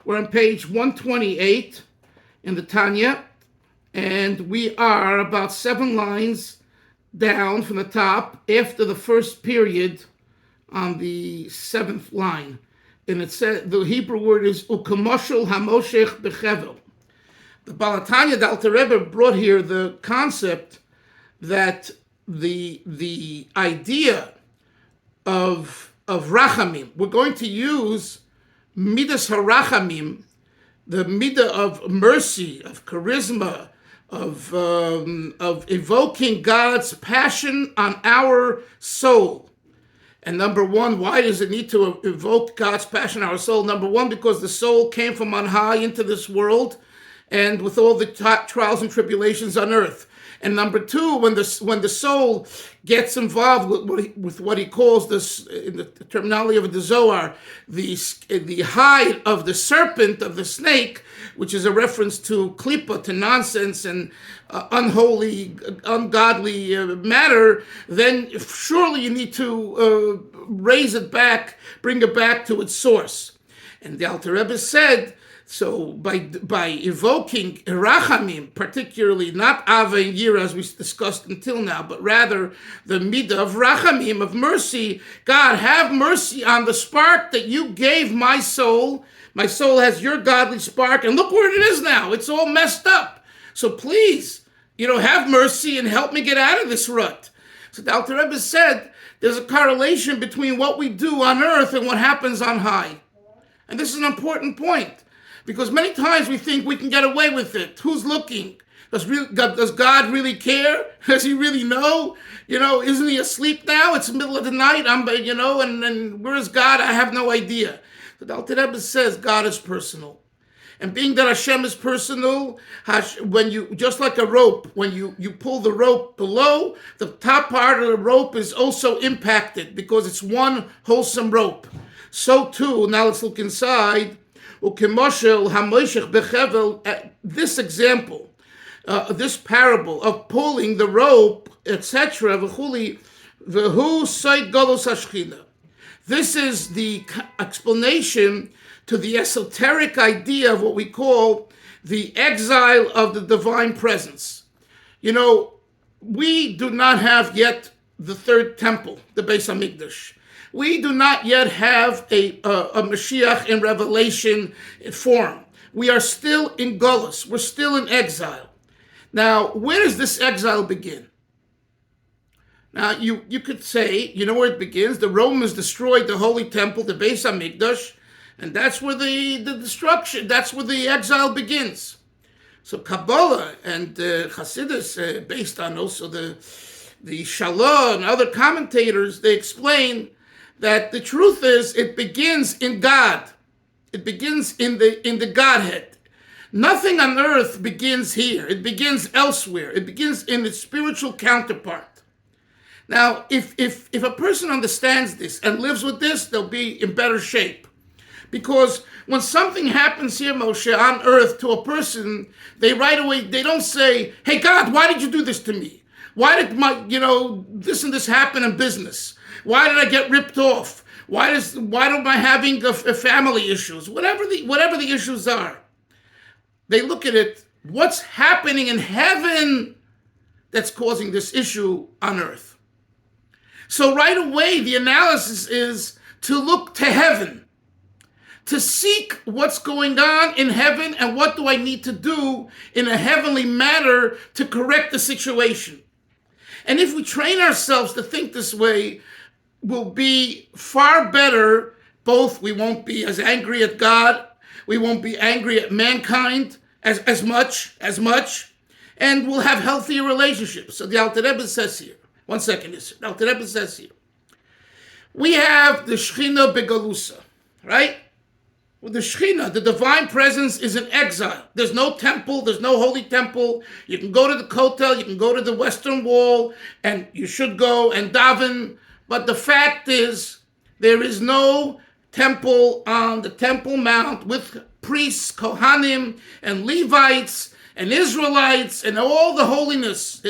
We're on page 128 in the Tanya, and we are about 7 lines down from the top after the first period on the 7th line. And it says, the Hebrew word is ukamoshel hamoshech bechevel. The Baal HaTanya, the Alter Rebbe, brought here the concept that the idea of rachamim, we're going to use midas harachamim, the midah of mercy, of charisma, of evoking God's passion on our soul. And number one, why does it need to evoke God's passion on our soul? Number one, because the soul came from on high into this world, and with all the trials and tribulations on earth. And number two, when the soul gets involved with what he calls this, in the terminology of the Zohar, the hide of the serpent, of the snake, which is a reference to klipa, to nonsense and unholy, ungodly matter, then surely you need to raise it back, bring it back to its source. And the Alter Rebbe said, so by evoking rachamim, particularly not ava and yira as we discussed until now, but rather the midah of rachamim, of mercy, God, have mercy on the spark that you gave my soul. My soul has your godly spark, and look where it is now. It's all messed up. So please, have mercy and help me get out of this rut. So the Alter Rebbe said there's a correlation between what we do on earth and what happens on high. And this is an important point. Because many times we think we can get away with it. Who's looking? Does God really care? Does he really know? Isn't he asleep now? It's the middle of the night. And where is God? I have no idea. So the Alter Rebbe says God is personal. And being that Hashem is personal, when you, just like a rope, when you pull the rope below, the top part of the rope is also impacted because it's one wholesome rope. So too, now let's look inside. This example, this parable of pulling the rope, etc. This is the explanation to the esoteric idea of what we call the exile of the divine presence. We do not have yet the third temple, the Beis Hamikdash. We do not yet have a Mashiach in revelation form. We are still in Golus. We're still in exile. Now, where does this exile begin? Now, you could say, where it begins? The Romans destroyed the Holy Temple, the Beis Hamikdash, and that's where the destruction, that's where the exile begins. So Kabbalah and Hasidus, based on also the Shalah and other commentators, they explain that the truth is it begins in God. It begins in the Godhead. Nothing on earth begins here. It begins elsewhere. It begins in its spiritual counterpart. Now, if a person understands this and lives with this, they'll be in better shape. Because when something happens here, Moshe, on earth to a person, they right away, they don't say, hey, God, why did you do this to me? Why did this and this happen in business? Why did I get ripped off? Why am I having family issues? Whatever the issues are, they look at it. What's happening in heaven that's causing this issue on earth? So right away, the analysis is to look to heaven, to seek what's going on in heaven and what do I need to do in a heavenly manner to correct the situation. And if we train ourselves to think this way, will be far better. Both, we won't be as angry at God, we won't be angry at mankind as much, and we'll have healthier relationships. So the Alter Rebbe says here, one second, the Alter Rebbe says here, we have the Shechina Begalusa, right? With the Shechina, the divine presence is in exile. There's no temple, there's no holy temple. You can go to the Kotel, you can go to the Western Wall, and you should go and daven. But the fact is, there is no temple on the Temple Mount with priests, Kohanim, and Levites, and Israelites, and all the holiness,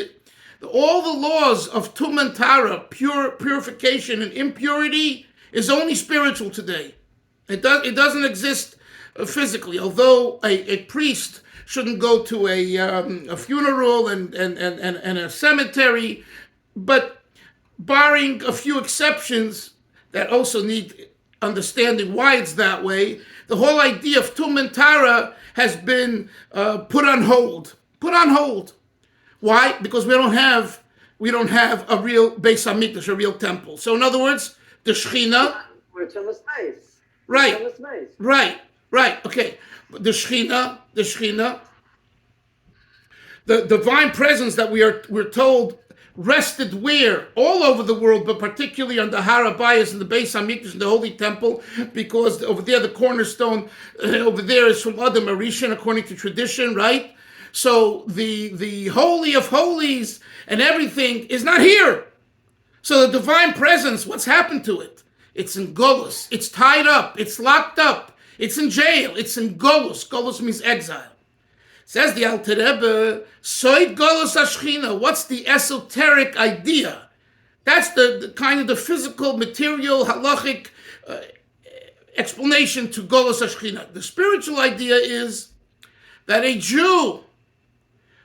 all the laws of Tum and Tara, purification and impurity, is only spiritual today. It doesn't exist physically. Although a priest shouldn't go to a funeral and a cemetery, but barring a few exceptions that also need understanding why it's that way, the whole idea of Tum and Tara has been put on hold. Put on hold. Why? Because we don't have a real Beis Hamikdash, a real temple. So in other words, the Shechina. Right. Okay. The Shechina, the divine presence that we're told rested where? All over the world, but particularly on the Har HaBayis and the Beis Hamikdash and the Holy Temple, because over there the cornerstone over there is from Adam Arishan according to tradition, right? So the Holy of Holies and everything is not here. So the divine presence, what's happened to it? It's in Golus. It's tied up. It's locked up. It's in jail. It's in Golus. Golus means exile. Says the Alter Rebbe, Soid Golus Ashchina. What's the esoteric idea? That's the kind of the physical, material, halachic explanation to Golus Ashchina. The spiritual idea is that a Jew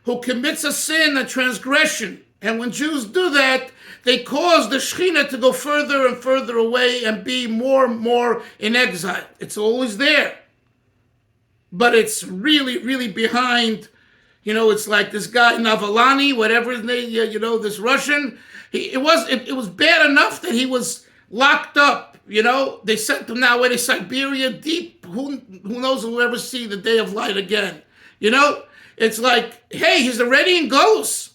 who commits a sin, a transgression, and when Jews do that, they cause the Shekhinah to go further and further away and be more and more in exile. It's always there. But it's really, really behind. It's like this guy, Navalny, whatever his name, this Russian. It was bad enough that he was locked up. They sent him now away to Siberia, deep. Who knows if we'll ever see the day of light again. It's like, hey, he's already in Golus.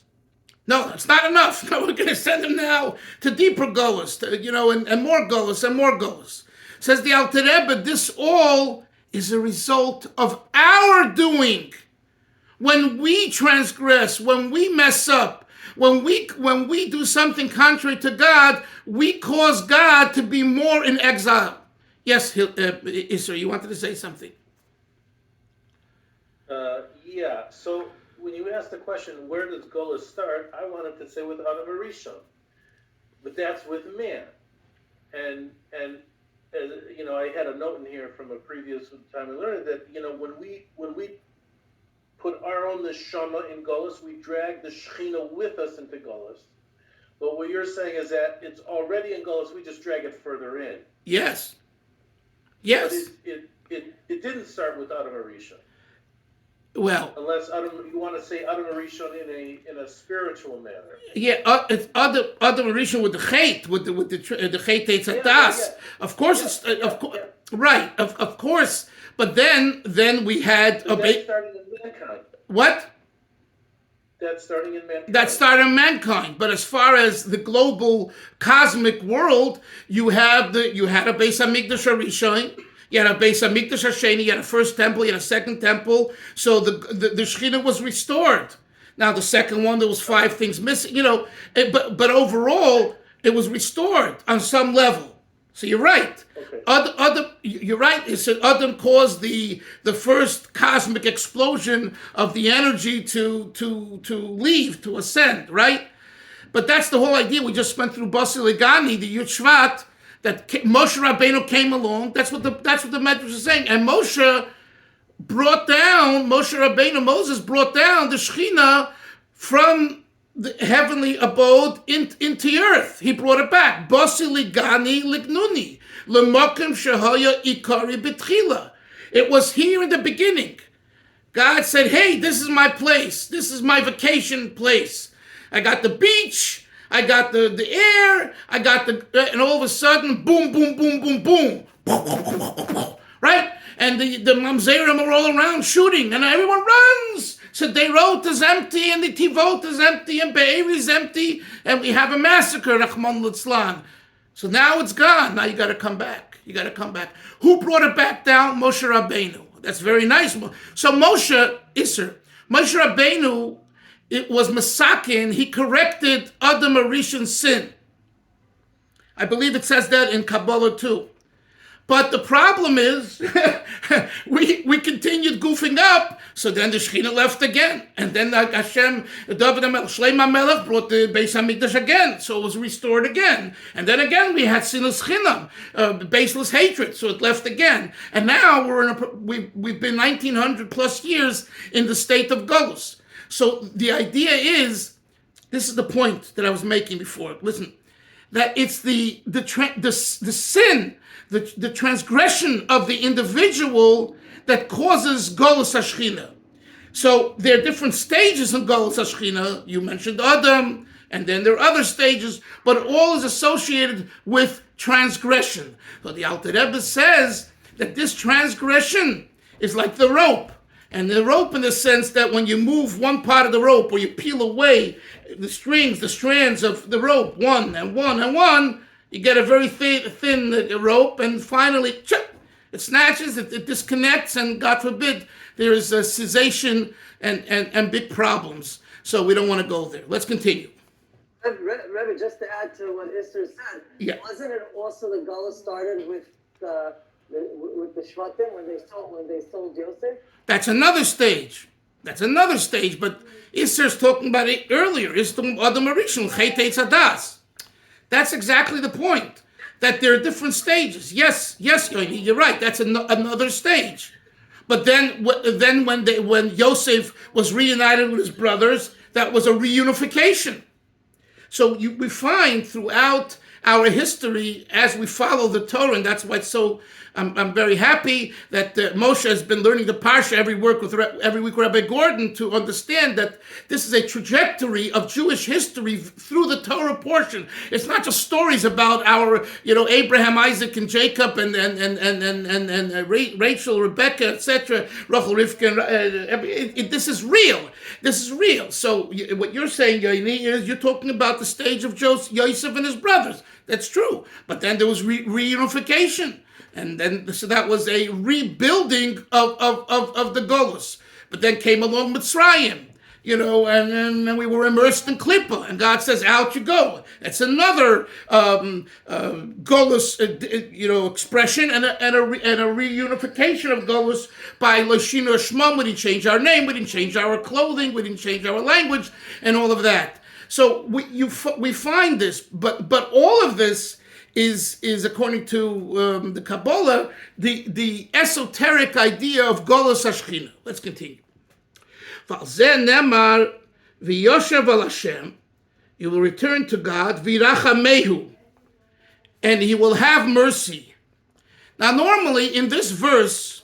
No, it's not enough. No, we're going to send him now to deeper Golus, and more Golus and more Golus. Says the Alter Rebbe, this all is a result of our doing. When we transgress, when we mess up, when we do something contrary to God, we cause God to be more in exile. Yes, Isra, you wanted to say something? Yeah, so when you ask the question, where does Golus start, I wanted to say with Adam Arishon. But that's with man. And I had a note in here from a previous time we learned that, when we put our own neshama in Golus, we drag the Shekhinah with us into Golus. But what you're saying is that it's already in Golus, we just drag it further in. Yes. But it didn't start with Adam Arishon. Well, unless you want to say Adam Arishon in a spiritual manner. Yeah, it's Adam Arishon with the Chet, with the Chet Eitzadas. Yeah. Of course, right. Of course, but then we had that's starting in mankind. What? That's starting in mankind. That started in mankind. But as far as the global cosmic world, you had a Beis Hamikdash Arishon. You had a Beis Hamikdash Hasheni, you had a first temple, you had a second temple. So the Shekhinah was restored. Now the second one, there was 5 things missing, but overall, it was restored on some level. So you're right. Okay. You're right. It said Adam caused the first cosmic explosion of the energy to leave, to ascend, right? But that's the whole idea. We just went through Basi Legani, the Yud Shvat, that Moshe Rabbeinu came along. That's what the Medrash is saying. And Moses brought down the Shekhinah from the heavenly abode into the earth. He brought it back. Basi ligani lignuni lemokim shehaya ikari betchila. It was here in the beginning. God said, "Hey, this is my place. This is my vacation place. I got the beach. I got the air, and all of a sudden, boom, boom, boom, boom, boom, right? And the mamzerim are all around shooting, and everyone runs. So Deirot is empty, and the Tivot is empty, and Be'eri is empty, and we have a massacre, Rahman Litzlan. So now it's gone. Now you got to come back. Who brought it back down? Moshe Rabbeinu. That's very nice. So Moshe Rabbeinu, it was Masakin, he corrected Adam Arishon's sin. I believe it says that in Kabbalah too. But the problem is, we continued goofing up. So then the Shekhinah left again, and then Hashem, David Shlomo Melech brought the Beis Hamikdash again, so it was restored again. And then again we had Sinus Chinam, baseless hatred, so it left again. And now we've been 1900 plus years in the state of Golus. So the idea is, this is the point that I was making before. Listen, that it's the sin, the transgression of the individual that causes Golus HaShechina. So there are different stages in Golus HaShechina. You mentioned Adam, and then there are other stages, but it all is associated with transgression. So the Alter Rebbe says that this transgression is like the rope. And the rope in the sense that when you move one part of the rope, or you peel away the strings, the strands of the rope, one and one and one, you get a very thin rope, and finally, it snatches, it disconnects, and God forbid, there is a cessation and big problems. So we don't want to go there. Let's continue. Rebbe, just to add to what Esther said, wasn't it also the Gullah started with the Shvatim when they sold Yosef? That's another stage. But Esther's talking about it earlier. It's talking about Adam Arishon, Chet Eitz Hadas. That's exactly the point. That there are different stages. Yes, you're right. That's another stage. But then when Yosef was reunited with his brothers, that was a reunification. So we find throughout our history, as we follow the Torah, and that's why it's so. I'm very happy that Moshe has been learning the Parsha every week with Rabbi Gordon, to understand that this is a trajectory of Jewish history through the Torah portion. It's not just stories about our, Abraham, Isaac, and Jacob, and Rachel, Rebecca, etc., Rachel, Rivka. This is real. This is real. So what you're saying, Yoini, is you're talking about the stage of Yosef and his brothers. That's true. But then there was reunification. And then, so that was a rebuilding of the Golus. But then came along Mitzrayim, and then we were immersed in Klippa. And God says, out you go. That's another Golus, expression and a reunification of Golus by Loshino Shmam. We didn't change our name, we didn't change our clothing, we didn't change our language, and all of that. So we find this, but all of this is according to the Kabbalah, the esoteric idea of Golus HaShechina. Let's continue. V'alzeh nemar v'yoshev al Hashem, you will return to God, v'irachamehu, and he will have mercy. Now normally in this verse,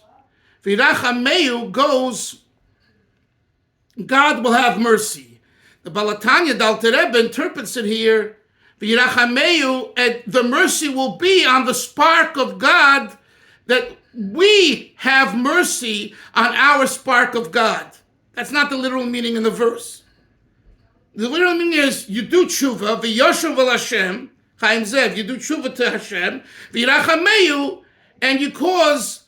v'irachamehu goes, God will have mercy. The Balatanya Alter Rebbe interprets it here, V'yirachameyu, and the mercy will be on the spark of God, that we have mercy on our spark of God. That's not the literal meaning in the verse. The literal meaning is, you do tshuva, v'yoshev al Hashem, Chaim Zev, you do tshuva to Hashem, v'yirachameyu, and you cause,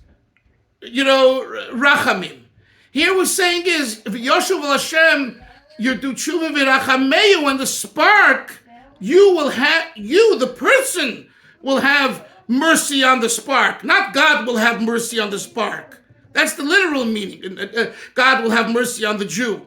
rachamim. Here we're saying is, v'yoshev al Hashem, you do tshuva v'yirachameyu, and the spark, the person will have mercy on the spark. Not God will have mercy on the spark. That's the literal meaning. God will have mercy on the Jew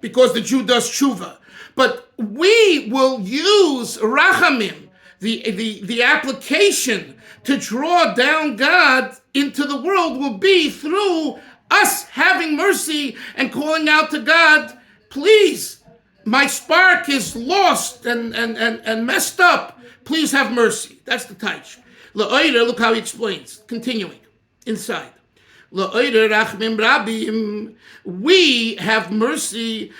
because the Jew does tshuva. But we will use rachamim, the application to draw down God into the world will be through us having mercy and calling out to God, please, my spark is lost and messed up. Please have mercy. That's the taich. La'oira, look how he explains. Continuing. Inside. La'oira rachmim rabim. We have mercy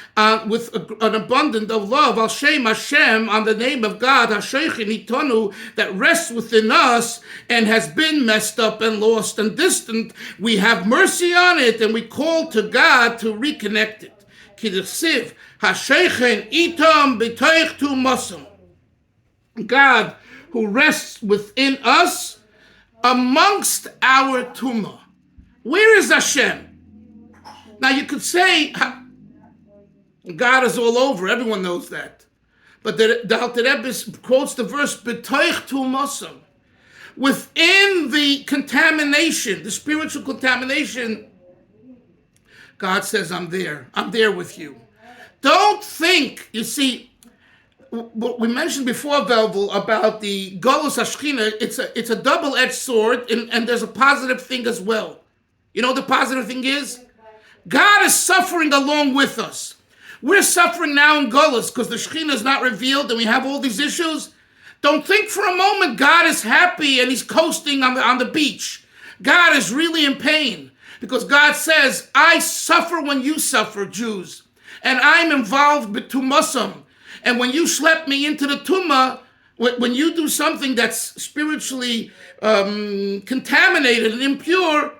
with an abundance of love. Al Shem Hashem, on the name of God, Hasheichin Itonu, that rests within us and has been messed up and lost and distant. We have mercy on it and we call to God to reconnect it. Kidesiv. Hasheichin itam b'toich tu masam. God who rests within us amongst our tumah. Where is Hashem? Now you could say God is all over. Everyone knows that. But the Alter Rebbe quotes the verse b'toich tu masam. within the contamination, the spiritual contamination, God says, I'm there. I'm there with you. Don't think, you see, what we mentioned before, Velvel, about the Golus Hashchina, it's a double-edged sword, and there's a positive thing as well. You know what the positive thing is? God is suffering along with us. We're suffering now in Golus because the Shekhinah is not revealed and we have all these issues. Don't think for a moment God is happy and he's coasting on the beach. God is really in pain because God says, I suffer when you suffer, Jews, and I'm involved with Tumasam. And when you schlep me into the Tumah, when you do something that's spiritually contaminated and impure,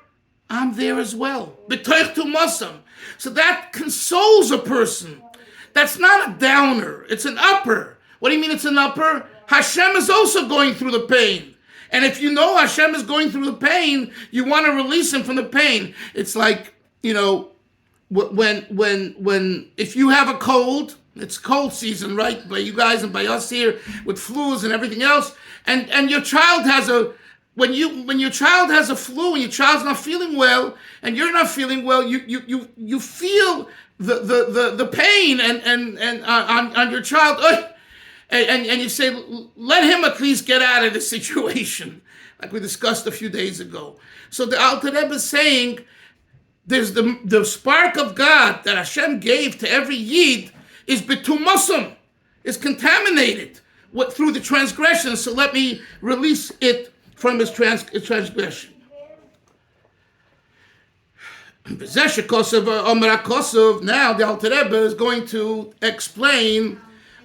I'm there as well. B'toich Tumasam. So that consoles a person. That's not a downer. It's an upper. What do you mean it's an upper? Hashem is also going through the pain. And if you know Hashem is going through the pain, you want to release him from the pain. It's like, you know, when if you have a cold, it's cold season, right? By you guys and by us here with flus and everything else. And your child has when your child has a flu and your child's not feeling well and you're not feeling well, you feel the pain and on your child, and you say, let him at least get out of the situation, like we discussed a few days ago. So the Alter Rebbe is saying there's the spark of God that Hashem gave to every Yid is betumasum, is contaminated through the transgression. So let me release it from his transgression. Now the Alter Rebbe is going to explain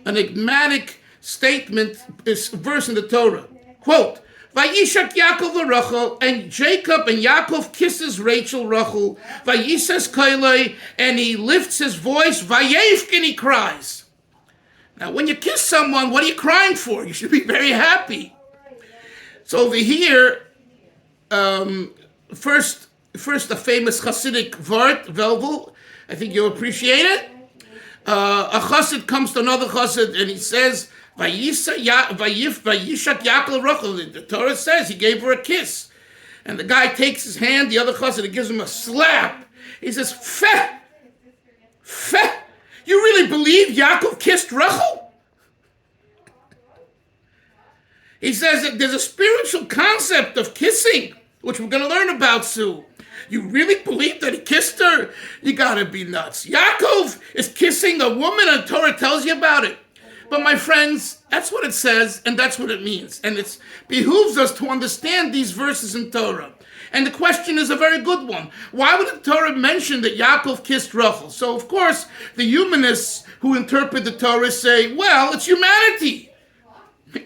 an enigmatic statement, this verse in the Torah. Quote, Vayishak Yaakov Rachel, and Jacob and Yaakov kisses Rachel Rachel. Vayises Kailai, and he lifts his voice. Vayevkin, he cries. Now, when you kiss someone, what are you crying for? You should be very happy. So over here, first a famous Hasidic vart, Velvel. I think you'll appreciate it. A Chassid comes to another Chassid and he says, Vayishak Yaakov Rachel. The Torah says he gave her a kiss. And the guy takes his hand, the other Chassid, and gives him a slap. He says, Feh! Feh! You really believe Yaakov kissed Rachel? He says that there's a spiritual concept of kissing, which we're going to learn about soon. You really believe that he kissed her? You gotta be nuts. Yaakov is kissing a woman and Torah tells you about it. But my friends, that's what it says and that's what it means. And it behooves us to understand these verses in Torah. And the question is a very good one. Why would the Torah mention that Yaakov kissed Rachel? So of course, the humanists who interpret the Torah say, well, it's humanity.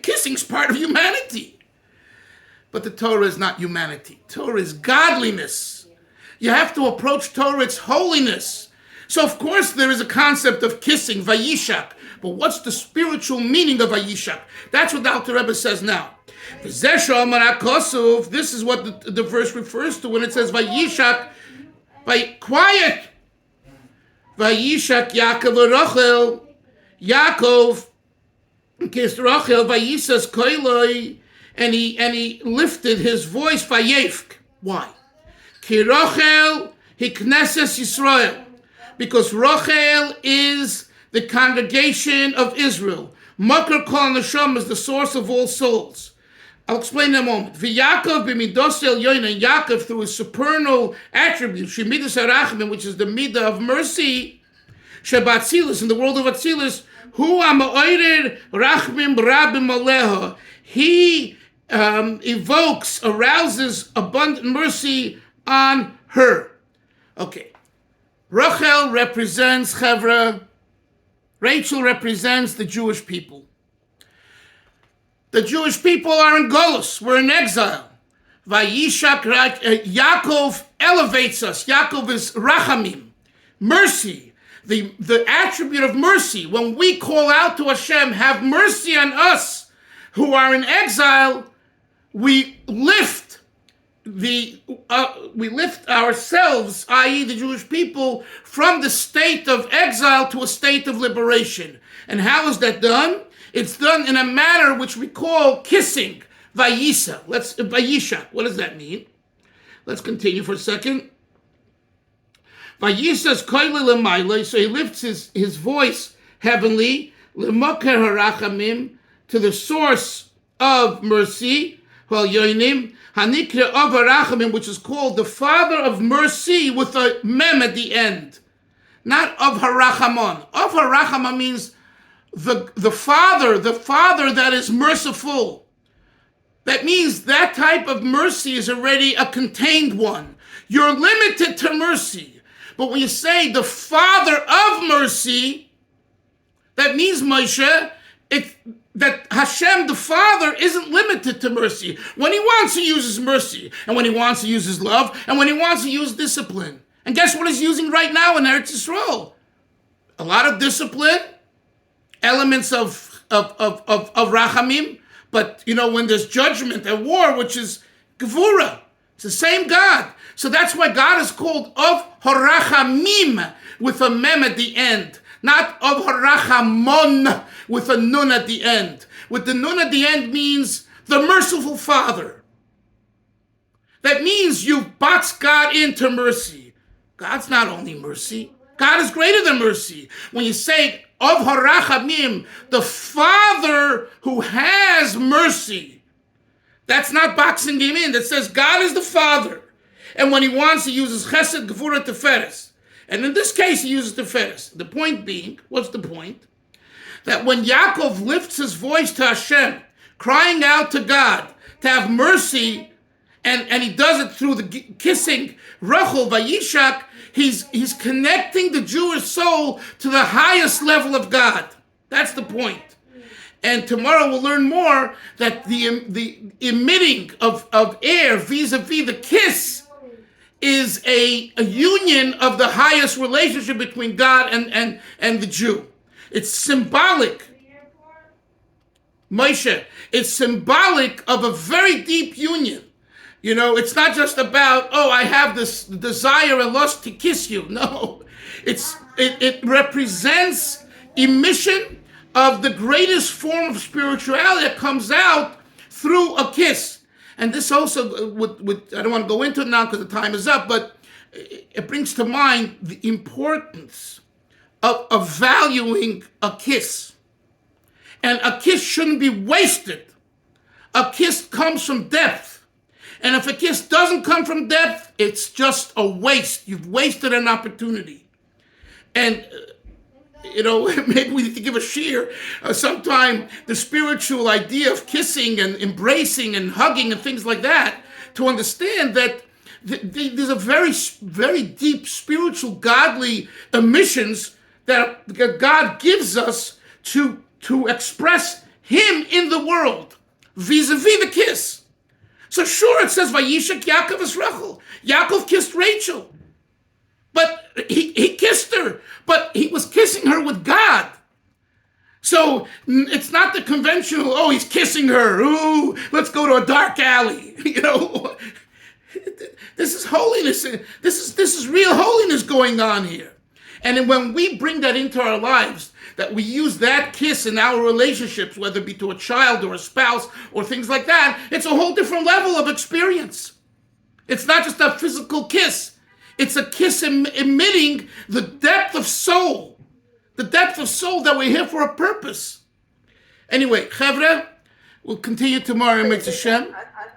Kissing's part of humanity. But the Torah is not humanity. Torah is godliness. You have to approach Torah, it's holiness. So of course there is a concept of kissing, Vayishak. But what's the spiritual meaning of Vayishak? That's what the Alter Rebbe says now. This is what the verse refers to when it says Vayishak, quiet. Vayishak Yaakov Rachel. Yaakov kissed Rachel, Vayisas Koiloi, and he lifted his voice, Vayevk. Why? Ki Rachel hiknesses Yisrael, because Rachel is the congregation of Israel. Makar Kol Neshama is the source of all souls. I'll explain in a moment. V'Yaakov b'midos elyon, and Yaakov through his supernal attribute, shemidas harachmin, which is the midah of mercy, shebatzilus, in the world of Atzilus, hu ha'ma'ored rachmim rabim aleha. He evokes, arouses abundant mercy on her. Okay. Rachel represents Chevra. Rachel represents the Jewish people. The Jewish people are in Golus. We're in exile. Vayishak Yaakov elevates us. Yaakov is Rachamim, mercy. The attribute of mercy. When we call out to Hashem, have mercy on us who are in exile, we lift ourselves, i.e. the Jewish people, from the state of exile to a state of liberation. And how is that done? It's done in a manner which we call kissing. Vayisa. Vayisha. What does that mean? Let's continue for a second. Vayisa's koile l'maila, so he lifts his voice heavenly, l'moker harachamim, to the source of mercy, hal yoinim, hanikra of harachamim, which is called the Father of mercy with a mem at the end. Not of harachamon. Of harachamon means the Father that is merciful. That means that type of mercy is already a contained one. You're limited to mercy. But when you say the Father of mercy, that means, Moshe, that Hashem, the Father, isn't limited to mercy. When he wants, he uses mercy. And when he wants, he uses love. And when he wants, he uses discipline. And guess what he's using right now in Eretz Yisrael? A lot of discipline, elements of rachamim. But, when there's judgment and war, which is gevura, it's the same God. So that's why God is called of harachamim with a mem at the end, not of harachamon with a nun at the end. With the nun at the end means the merciful Father. That means you've boxed God into mercy. God's not only mercy. God is greater than mercy. When you say of harachamim, the Father who has mercy, that's not boxing him in. That says God is the Father. And when he wants, he uses chesed, gevura, teferes. And in this case, he uses teferes. The point being, what's the point? That when Yaakov lifts his voice to Hashem, crying out to God to have mercy, and he does it through the kissing, Rachel, Vayishak, he's connecting the Jewish soul to the highest level of God. That's the point. And tomorrow we'll learn more that the emitting of air vis-a-vis the kiss is a union of the highest relationship between God and the Jew. It's symbolic. Moshe, it's symbolic of a very deep union. It's not just about, I have this desire and lust to kiss you. No, it represents emission of the greatest form of spirituality that comes out through a kiss. And this also, I don't want to go into it now because the time is up, but it brings to mind the importance of valuing a kiss. And a kiss shouldn't be wasted. A kiss comes from depth. And if a kiss doesn't come from depth, it's just a waste. You've wasted an opportunity. And maybe we need to give a shear sometime, the spiritual idea of kissing and embracing and hugging and things like that, to understand that there's a very, very deep spiritual, godly emissions that God gives us to express Him in the world, vis-a-vis the kiss. So sure, it says, Vayishak Yaakov es Rachel. Yaakov kissed Rachel. But he kissed her, but he was kissing her with God. So it's not the conventional, he's kissing her. Ooh, let's go to a dark alley. This is holiness. This is real holiness going on here. And when we bring that into our lives, that we use that kiss in our relationships, whether it be to a child or a spouse or things like that, it's a whole different level of experience. It's not just a physical kiss. It's a kiss emitting the depth of soul. The depth of soul that we're here for a purpose. Anyway, Chevra, we'll continue tomorrow, Mr. Hashem.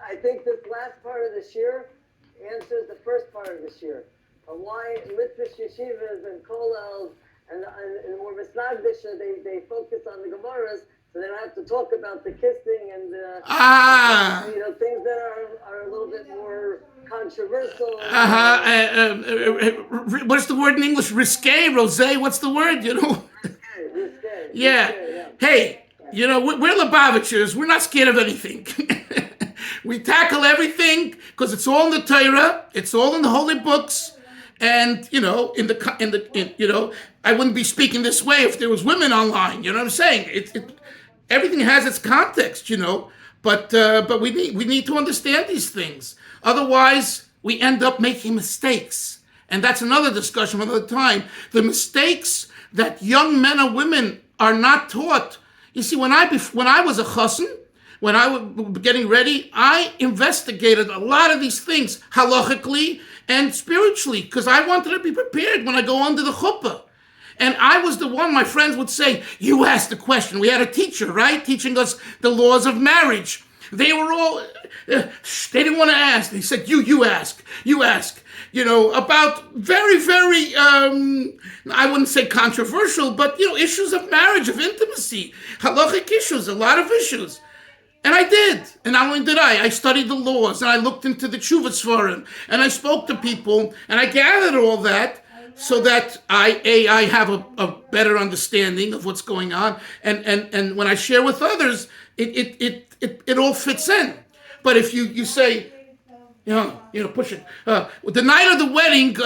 I think this last part of the shir answers the first part of the shir. Why mitzvahs, yeshivas, and kollels, and more Misnagdisha, they focus on the Gemaras, so they don't have to talk about the kissing and things that are a little bit more controversial. What's the word in English? Risque, rosé. What's the word? Risque. Yeah. Hey, we're Lubavitchers. We're not scared of anything. We tackle everything because it's all in the Torah. It's all in the holy books. And I wouldn't be speaking this way if there was women online. You know what I'm saying? Everything has its context, But we need to understand these things. Otherwise, we end up making mistakes. And that's another discussion for another time. The mistakes that young men and women are not taught. You see, when I was a chassan, when I was getting ready, I investigated a lot of these things halachically and spiritually because I wanted to be prepared when I go under the chuppah. And I was the one, my friends would say, you asked the question. We had a teacher, right, teaching us the laws of marriage. They were all, they didn't want to ask. They said, you ask, about very, very, I wouldn't say controversial, but, issues of marriage, of intimacy, halachic issues, a lot of issues. And I did. And not only did I studied the laws, and I looked into the Tshuvas for him, and I spoke to people, and I gathered all that so that I have a better understanding of what's going on. And when I share with others, it all fits in. But if you say, push it. The night of the wedding,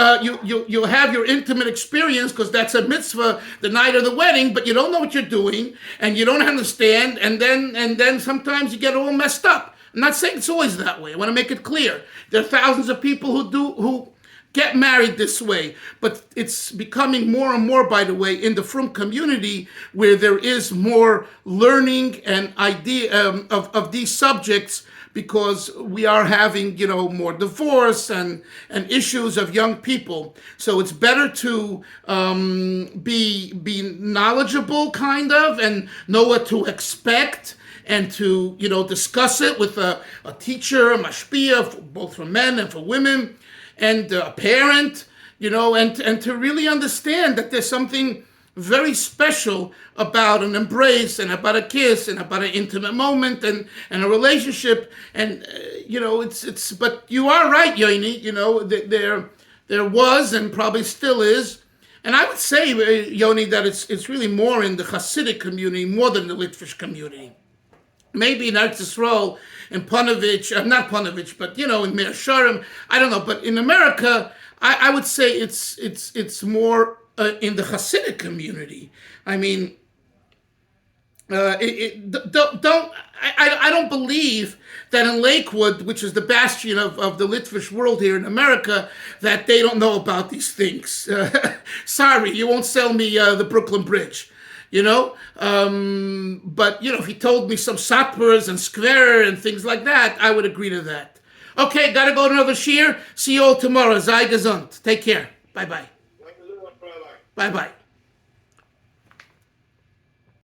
you'll have your intimate experience because that's a mitzvah. The night of the wedding, but you don't know what you're doing and you don't understand, and then sometimes you get all messed up. I'm not saying it's always that way. I want to make it clear. There are thousands of people who get married this way, but it's becoming more and more, by the way, in the frum community where there is more learning and idea of these subjects. Because we are having, more divorce and issues of young people. So it's better to be knowledgeable, kind of, and know what to expect, and to, discuss it with a teacher, a mashpia, both for men and for women, and a parent, and to really understand that there's something very special about an embrace and about a kiss and about an intimate moment and a relationship. And, it's, but you are right, Yoni, there was and probably still is. And I would say, Yoni, that it's really more in the Hasidic community more than the Litvish community. Maybe in Eretz Yisrael, in Panovich, not Panovich, but, in Meir Sharim, I don't know. But in America, I would say it's more in the Hasidic community. I mean, I don't believe that in Lakewood, which is the bastion of the Litvish world here in America, that they don't know about these things. Sorry, you won't sell me the Brooklyn Bridge, But, if he told me some Satmars and Skver and things like that, I would agree to that. Okay, gotta go to another shiur. See you all tomorrow. Sei gesund. Take care. Bye-bye. Bye-bye.